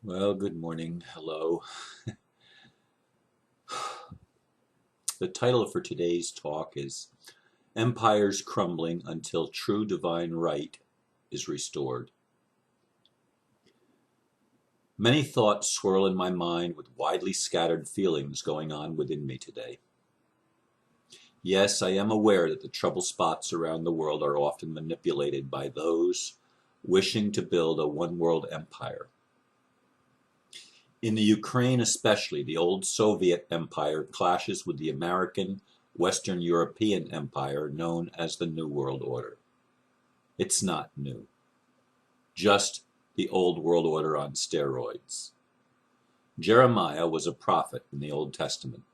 Well, good morning. Hello. The title for today's talk is Empires Crumbling Until True Divine Right is Restored. Many thoughts swirl in my mind with widely scattered feelings going on within me today. Yes, I am aware that the trouble spots around the world are often manipulated by those wishing to build a one-world empire. In the Ukraine especially, the old Soviet Empire clashes with the American Western European Empire known as the New World Order. It's not new, just the old world order on steroids. Jeremiah was a prophet in the Old Testament.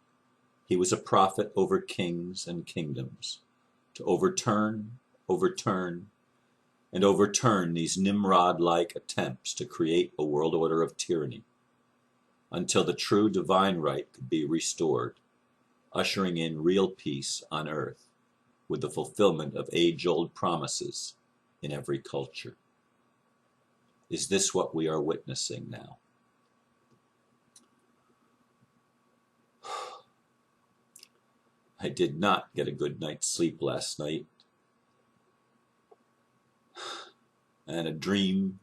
He was a prophet over kings and kingdoms, to overturn, and overturn these Nimrod-like attempts to create a world order of tyranny, until the true divine right could be restored, ushering in real peace on earth with the fulfillment of age-old promises in every culture. Is this what we are witnessing now? I did not get a good night's sleep last night, and a dream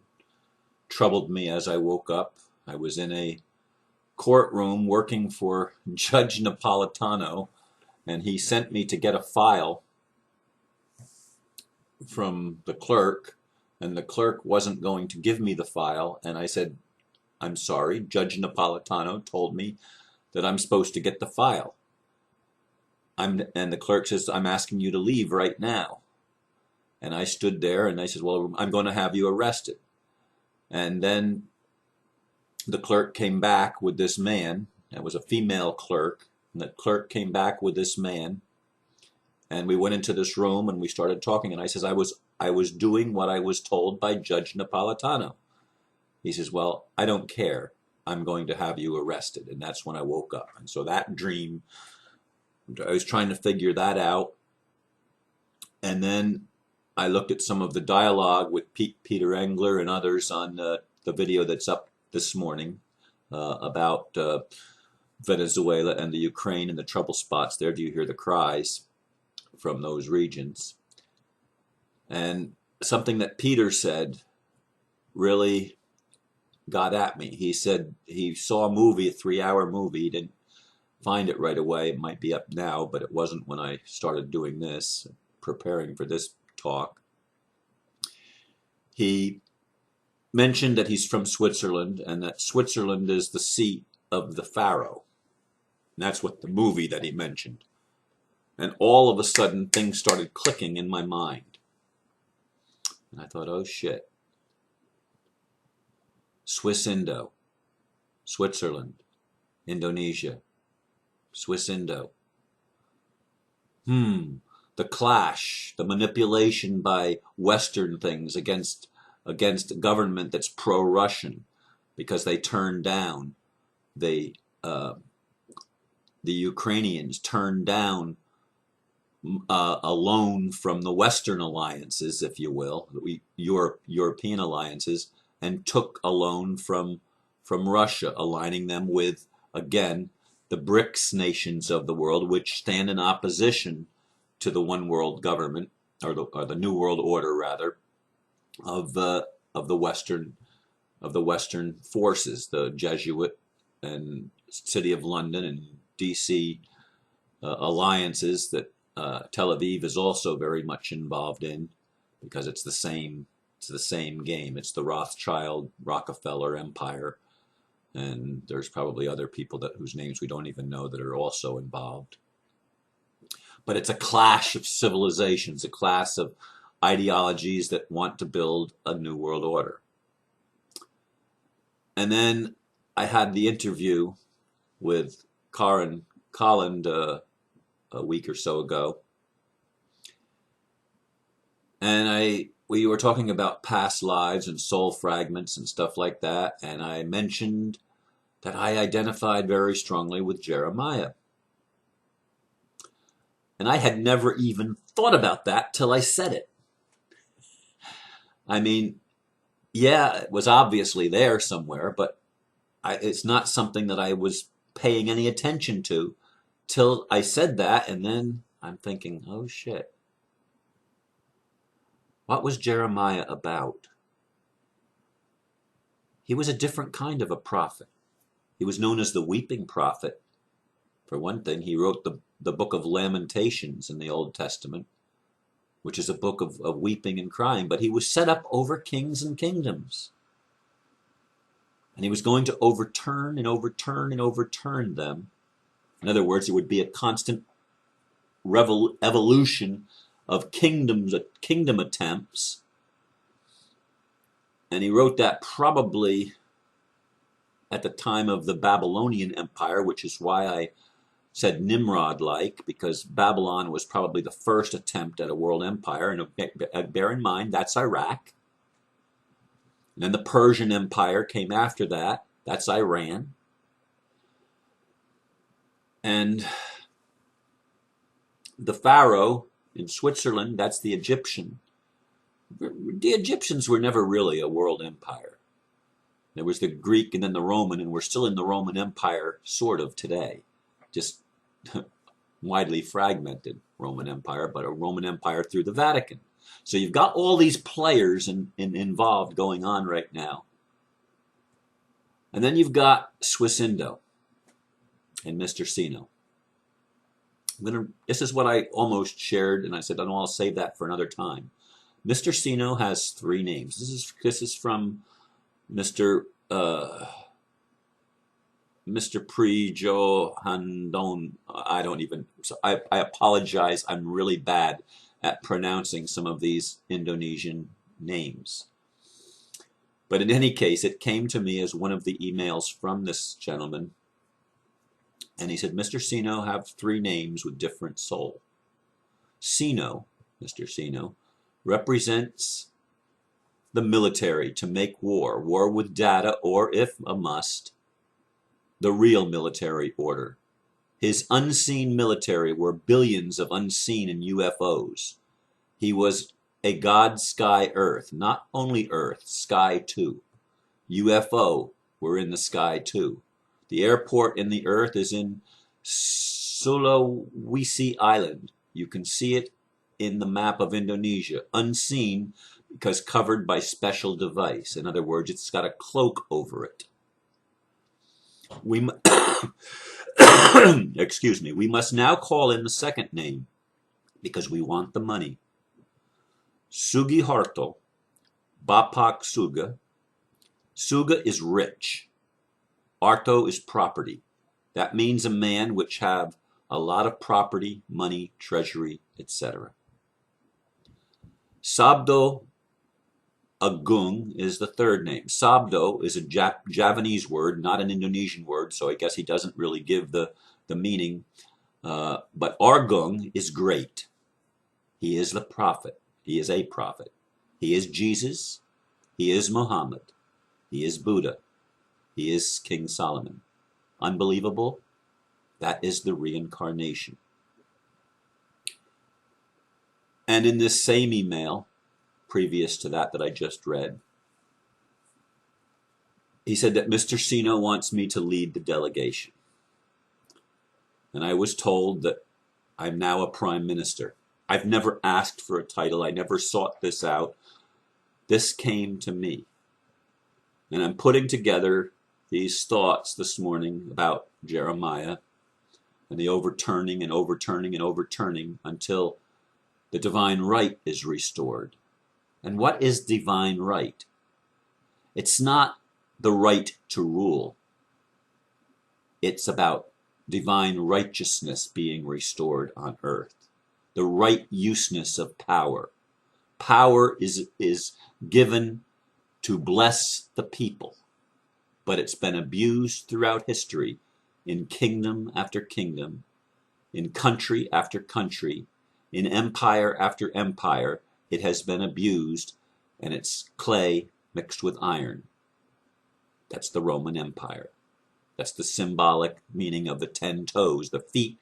troubled me as I woke up. I was in a courtroom working for Judge Napolitano, and he sent me to get a file from the clerk, and the clerk wasn't going to give me the file, and I said, "I'm sorry, Judge Napolitano told me that I'm supposed to get the file." And the clerk says, "I'm asking you to leave right now." And I stood there and I said, "Well, I'm going to have you arrested." And then the clerk came back with this man. It was a female clerk. And the clerk came back with this man. And we went into this room and we started talking. And I says, I was doing what I was told by Judge Napolitano. He says, "Well, I don't care. I'm going to have you arrested." And that's when I woke up. And so that dream, I was trying to figure that out. And then I looked at some of the dialogue with Peter Engler and others on the video that's up this morning about Venezuela and the Ukraine and the trouble spots there. Do you hear the cries from those regions? And something that Peter said really got at me. He said he saw a movie, a 3-hour movie. He didn't find it right away. It might be up now, but it wasn't when I started doing this, preparing for this talk. He mentioned that he's from Switzerland and that Switzerland is the seat of the Pharaoh. And that's what the movie that he mentioned. And all of a sudden, things started clicking in my mind. And I thought, oh shit. Swiss-Indo, Switzerland, Indonesia, Swiss-Indo. The clash, the manipulation by Western things against a government that's pro-Russian because they turned down the Ukrainians turned down a loan from the Western alliances, if you will, European alliances, and took a loan from Russia, aligning them with, again, the BRICS nations of the world, which stand in opposition to the one world government, or the New World Order, rather, of the Western forces, the Jesuit and City of London and DC alliances that Tel Aviv is also very much involved in, because it's the same game. It's the Rothschild Rockefeller empire, and there's probably other people whose names we don't even know that are also involved. But it's a clash of civilizations, a clash of ideologies that want to build a new world order. And then I had the interview with Karen Colland a week or so ago, and we were talking about past lives and soul fragments and stuff like that, and I mentioned that I identified very strongly with Jeremiah. And I had never even thought about that till I said it. I mean, yeah, it was obviously there somewhere, but it's not something that I was paying any attention to till I said that, and then I'm thinking, oh shit. What was Jeremiah about? He was a different kind of a prophet. He was known as the weeping prophet. For one thing, he wrote the book of Lamentations in the Old Testament, which is a book of weeping and crying, but he was set up over kings and kingdoms. And he was going to overturn and overturn and overturn them. In other words, it would be a constant evolution of kingdom attempts. And he wrote that probably at the time of the Babylonian Empire, which is why I said Nimrod-like, because Babylon was probably the first attempt at a world empire. And bear in mind, that's Iraq. And then the Persian Empire came after that. That's Iran. And the Pharaoh in Switzerland, that's the Egyptian. The Egyptians were never really a world empire. There was the Greek and then the Roman, and we're still in the Roman Empire, sort of, today. Just widely fragmented Roman Empire, but a Roman Empire through the Vatican. So you've got all these players involved going on right now. And then you've got Swiss Indo and Mr. Sino. This is what I almost shared, and I said, I'll save that for another time. Mr. Sino has 3 names. This is from Mr. Prijo Handon. I don't even. So I apologize. I'm really bad at pronouncing some of these Indonesian names. But in any case, it came to me as one of the emails from this gentleman. And he said, Mr. Sino have 3 names with different soul. Sino, Mr. Sino, represents the military to make war with data, or if a must, the real military order. His unseen military were billions of unseen and UFOs. He was a God, sky, earth. Not only earth, sky too. UFO were in the sky too. The airport in the earth is in Sulawesi Island. You can see it in the map of Indonesia. Unseen because covered by special device. In other words, it's got a cloak over it. Excuse me. We must now call in the second name because we want the money. Sugiharto, Bapak Suga. Suga is rich. Arto is property. That means a man which have a lot of property, money, treasury, etc. Sabdo Agung is the third name. Sabdo is a Javanese word, not an Indonesian word, so I guess he doesn't really give the meaning. But Argung is great. He is the prophet. He is a prophet. He is Jesus. He is Muhammad. He is Buddha. He is King Solomon. Unbelievable? That is the reincarnation. And in this same email, previous to that I just read, he said that Mr. Sino wants me to lead the delegation. And I was told that I'm now a prime minister. I've never asked for a title. I never sought this out. This came to me. And I'm putting together these thoughts this morning about Jeremiah and the overturning and overturning and overturning until the divine right is restored. And what is divine right? It's not the right to rule. It's about divine righteousness being restored on earth. The right useness of power. Power is given to bless the people, but it's been abused throughout history in kingdom after kingdom, in country after country, in empire after empire. It has been abused, and it's clay mixed with iron. That's the Roman Empire. That's the symbolic meaning of the 10 toes. The feet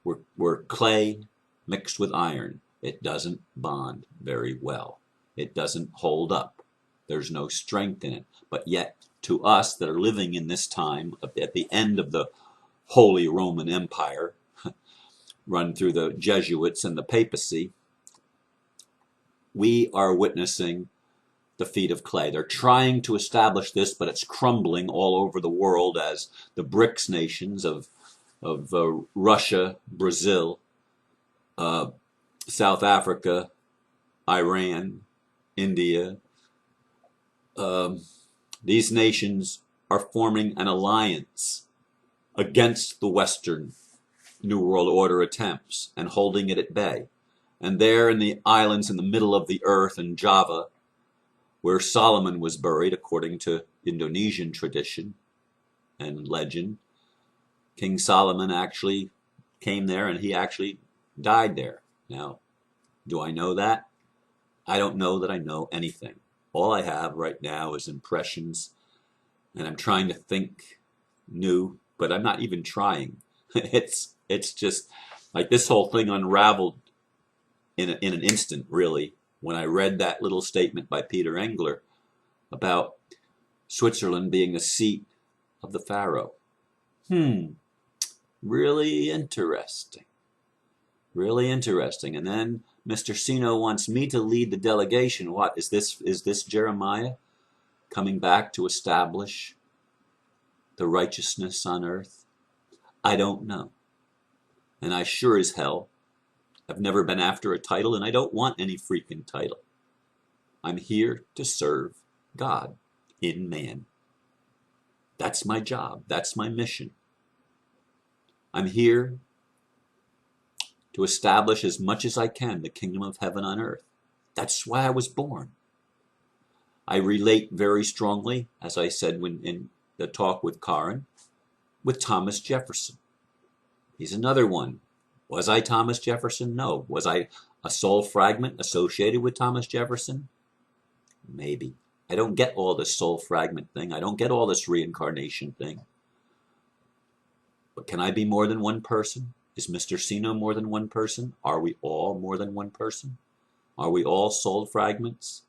were clay mixed with iron. It doesn't bond very well. It doesn't hold up. There's no strength in it. But yet, to us that are living in this time at the end of the Holy Roman Empire, run through the Jesuits and the papacy, we are witnessing the feet of clay. They're trying to establish this, but it's crumbling all over the world as the BRICS nations of Russia, Brazil, South Africa, Iran, India. These nations are forming an alliance against the Western New World Order attempts and holding it at bay. And there in the islands in the middle of the earth in Java, where Solomon was buried, according to Indonesian tradition and legend, King Solomon actually came there and he actually died there. Now, do I know that? I don't know that I know anything. All I have right now is impressions, and I'm trying to think new, but I'm not even trying. It's just like this whole thing unraveled in an instant, really, when I read that little statement by Peter Engler about Switzerland being the seat of the Pharaoh. Really interesting. Really interesting. And then Mr. Sino wants me to lead the delegation. What is this? Is this Jeremiah coming back to establish the righteousness on earth? I don't know. And I sure as hell have never been after a title, and I don't want any freaking title. I'm here to serve God in man. That's my job. That's my mission. I'm here to establish as much as I can the kingdom of heaven on earth. That's why I was born. I relate very strongly, as I said in the talk with Karen, with Thomas Jefferson. He's another one. Was I Thomas Jefferson? No. Was I a soul fragment associated with Thomas Jefferson? Maybe. I don't get all this soul fragment thing. I don't get all this reincarnation thing. But can I be more than one person? Is Mr. Sino more than one person? Are we all more than one person? Are we all soul fragments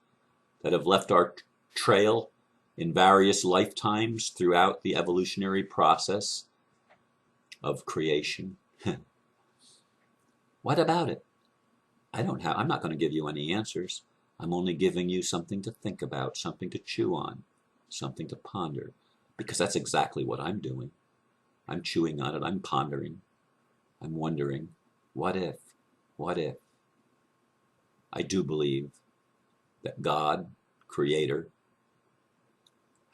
that have left our trail in various lifetimes throughout the evolutionary process of creation? What about it? I'm not going to give you any answers. I'm only giving you something to think about, something to chew on, something to ponder, because that's exactly what I'm doing. I'm chewing on it. I'm pondering. I'm wondering, what if? What if? I do believe that God, Creator,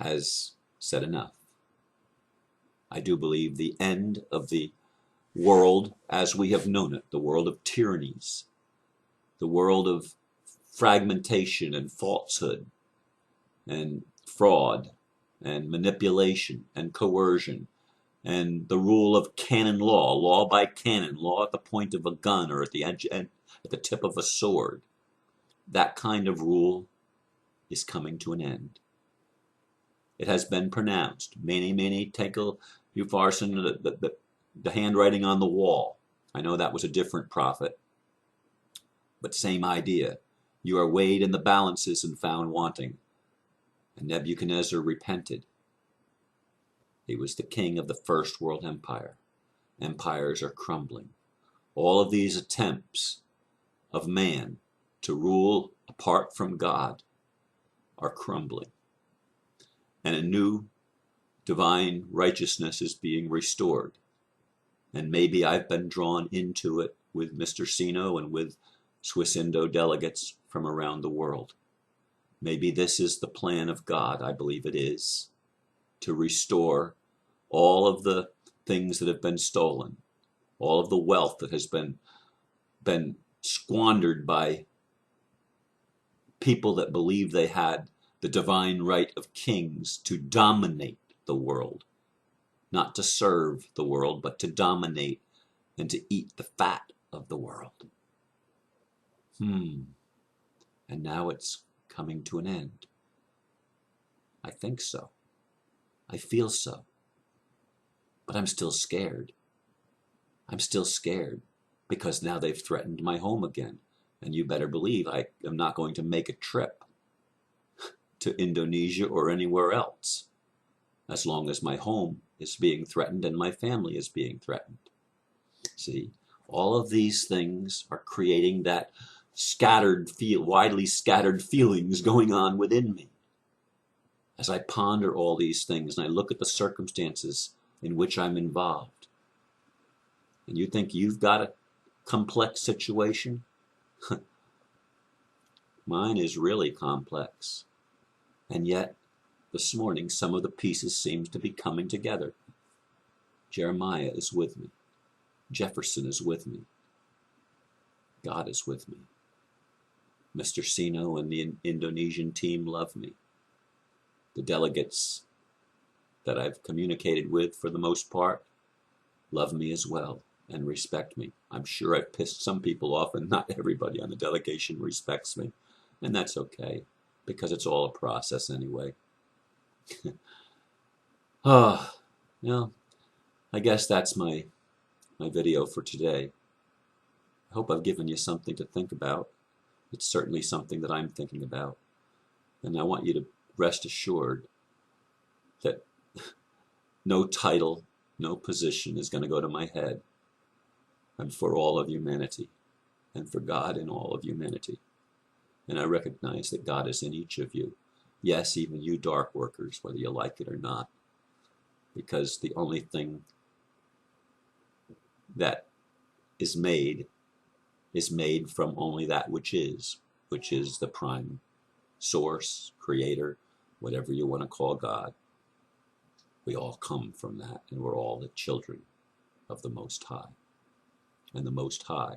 has said enough. I do believe the end of the world as we have known it, the world of tyrannies, the world of fragmentation and falsehood and fraud and manipulation and coercion and the rule of canon law, law by canon, law at the point of a gun or at the edge, at the tip of a sword. That kind of rule is coming to an end. It has been pronounced. Mene, tekel, upharsin, the handwriting on the wall. I know that was a different prophet, but same idea. You are weighed in the balances and found wanting. And Nebuchadnezzar repented. He was the king of the first world empire. Empires are crumbling. All of these attempts of man to rule apart from God are crumbling. And a new divine righteousness is being restored. And maybe I've been drawn into it with Mr. Sino and with Swiss Indo delegates from around the world. Maybe this is the plan of God. I believe it is, to restore all of the things that have been stolen, all of the wealth that has been squandered by people that believe they had the divine right of kings to dominate the world, not to serve the world, but to dominate and to eat the fat of the world. And now it's coming to an end. I think so. I feel so. But I'm still scared. I'm still scared because now they've threatened my home again. And you better believe I am not going to make a trip to Indonesia or anywhere else. as long as my home is being threatened and my family is being threatened. See, all of these things are creating that widely scattered feelings going on within me. As I ponder all these things and I look at the circumstances in which I'm involved, and you think you've got a complex situation, mine is really complex. And yet, this morning, some of the pieces seem to be coming together. Jeremiah is with me. Jefferson is with me. God is with me. Mr. Sino and the Indonesian team love me. The delegates that I've communicated with, for the most part, love me as well and respect me. I'm sure I've pissed some people off, and not everybody on the delegation respects me. And that's okay, because it's all a process anyway. Well, I guess that's my video for today. I hope I've given you something to think about. It's certainly something that I'm thinking about. And I want you to rest assured that no title, no position is going to go to my head. I'm for all of humanity and for God in all of humanity. And I recognize that God is in each of you. Yes, even you dark workers, whether you like it or not. Because the only thing that is made from only that which is the prime source, creator, whatever you want to call God. We all come from that, and we're all the children of the Most High. And the Most High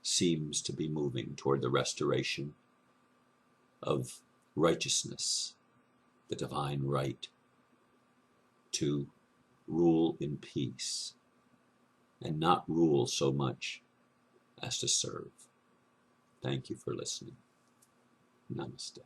seems to be moving toward the restoration of righteousness, the divine right to rule in peace, and not rule so much as to serve. Thank you for listening. Namaste.